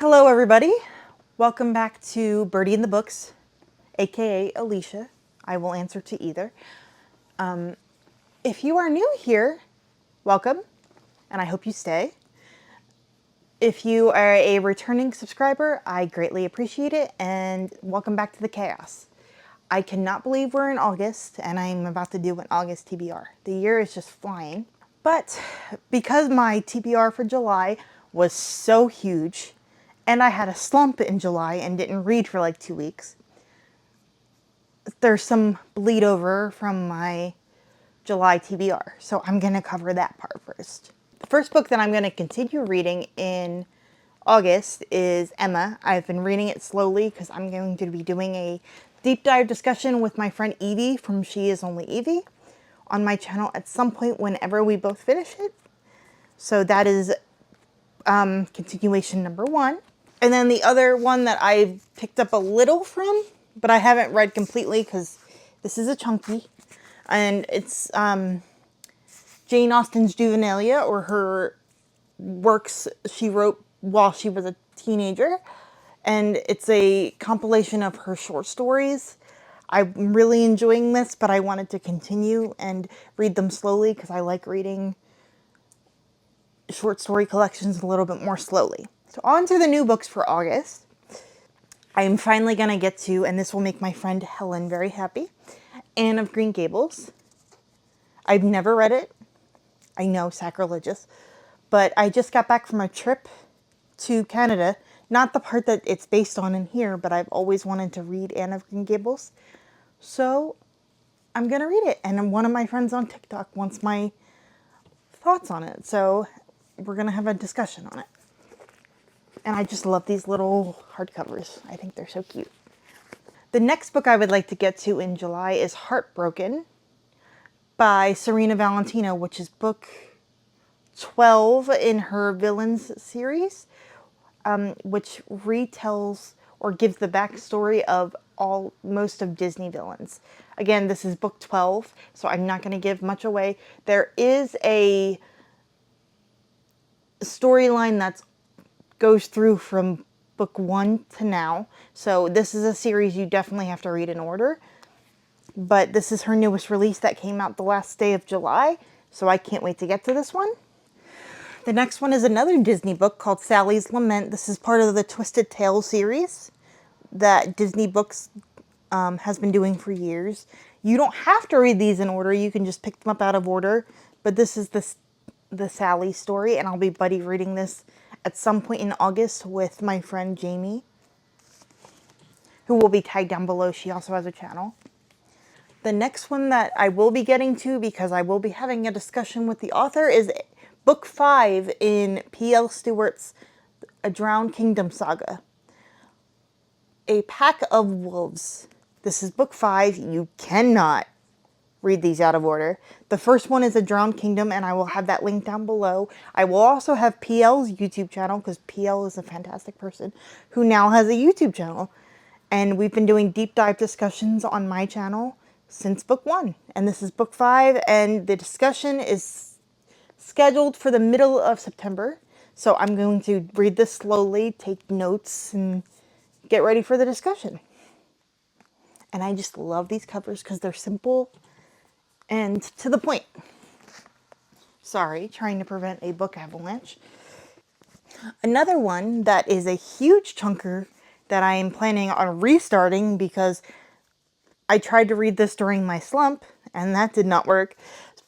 Hello everybody, welcome back to Birdie in the Books, aka Alicia. I will answer to either. If you are new here, welcome, and I hope you stay. If you are a returning subscriber, I greatly appreciate it, and welcome back to the chaos. I cannot believe we're in August, and I'm about to do an August TBR. The year is just flying. But because my TBR for July was so huge, and I had a slump in July and didn't read for like 2 weeks, there's some bleed over from my July TBR. So I'm going to cover that part first. The first book that I'm going to continue reading in August is Emma. I've been reading it slowly because I'm going to be doing a deep dive discussion with my friend Evie from She Is Only Evie on my channel at some point whenever we both finish it. So that is continuation number 1. And then the other one that I picked up a little from, but I haven't read completely because this is a chunky, and it's Jane Austen's Juvenilia, or her works she wrote while she was a teenager. And it's a compilation of her short stories. I'm really enjoying this, but I wanted to continue and read them slowly because I like reading short story collections a little bit more slowly. So on to the new books for August. I am finally going to get to, and this will make my friend Helen very happy, Anne of Green Gables. I've never read it. I know, sacrilegious. But I just got back from a trip to Canada. Not the part that it's based on in here, but I've always wanted to read Anne of Green Gables. So I'm going to read it. And one of my friends on TikTok wants my thoughts on it. So we're going to have a discussion on it. And I just love these little hardcovers. I think they're so cute. The next book I would like to get to in July is Heartbroken by Serena Valentino, which is book 12 in her Villains series, which retells or gives the backstory of most of Disney villains. Again, this is book 12, so I'm not going to give much away. There is a storyline that goes through from book 1 to now. So this is a series you definitely have to read in order. But this is her newest release that came out the last day of July, so I can't wait to get to this one. The next one is another Disney book called Sally's Lament. This is part of the Twisted Tales series that Disney Books has been doing for years. You don't have to read these in order. You can just pick them up out of order. But this is the Sally story, and I'll be buddy reading this at some point in August with my friend Jamie, who will be tagged down below. She also has a channel. The next one that I will be getting to, because I will be having a discussion with the author, is book 5 in P.L. Stewart's A Drowned Kingdom saga. A Pack of Wolves. This is book 5. You cannot read these out of order. The first one is A Drowned Kingdom, and I will have that link down below. I will also have PL's YouTube channel, because PL is a fantastic person who now has a YouTube channel. And we've been doing deep dive discussions on my channel since book 1. And this is book 5, and the discussion is scheduled for the middle of September. So I'm going to read this slowly, take notes, and get ready for the discussion. And I just love these covers because they're simple and to the point. Sorry, trying to prevent a book avalanche. Another one that is a huge chunker that I am planning on restarting because I tried to read this during my slump and that did not work.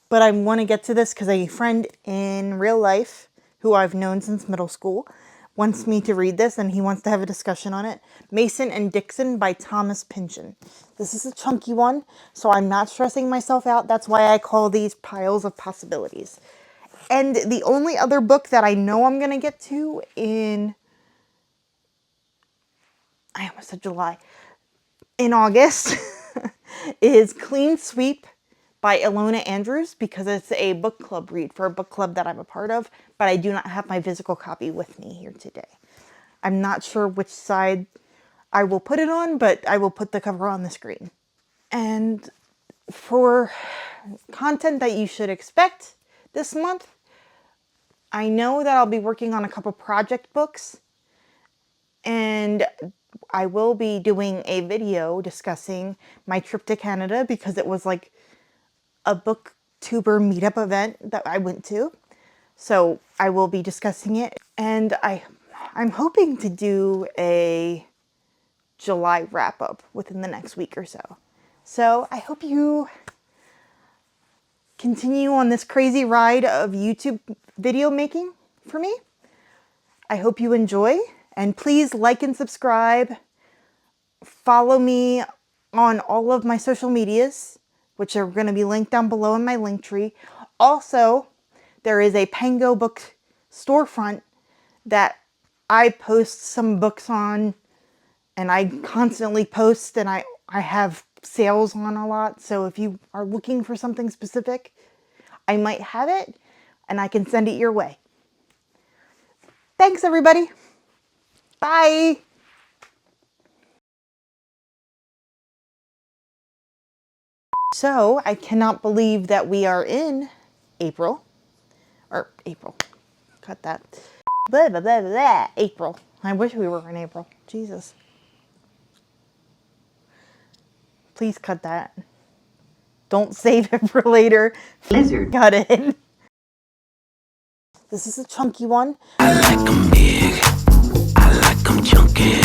But I want to get to this because a friend in real life who I've known since middle school wants me to read this, and he wants to have a discussion on it. Mason and Dixon by Thomas Pynchon. This is a chunky one, so I'm not stressing myself out. That's why I call these piles of possibilities. And the only other book that I know I'm going to get to in, I almost said July, in August is Clean Sweep by Ilona Andrews, because it's a book club read for a book club that I'm a part of, but I do not have my physical copy with me here today. I'm not sure which side I will put it on, but I will put the cover on the screen. And for content that you should expect this month, I know that I'll be working on a couple project books, And I will be doing a video discussing my trip to Canada because it was like a booktuber meetup event that I went to. So I will be discussing it, and I'm hoping to do a July wrap up within the next week or so. So I hope you continue on this crazy ride of YouTube video making for me. I hope you enjoy, and please like and subscribe. Follow me on all of my social medias, which are going to be linked down below in my link tree. Also, there is a Pango book storefront that I post some books on, and I constantly post, and I have sales on a lot. So if you are looking for something specific, I might have it and I can send it your way. Thanks, everybody. Bye. So I cannot believe that we are in April. Cut that. Blah, blah, blah, blah. April. I wish we were in April. Jesus. Please cut that. Don't save it for later. Lizard. Got it. This is a chunky one. I like 'em big, I like 'em chunky.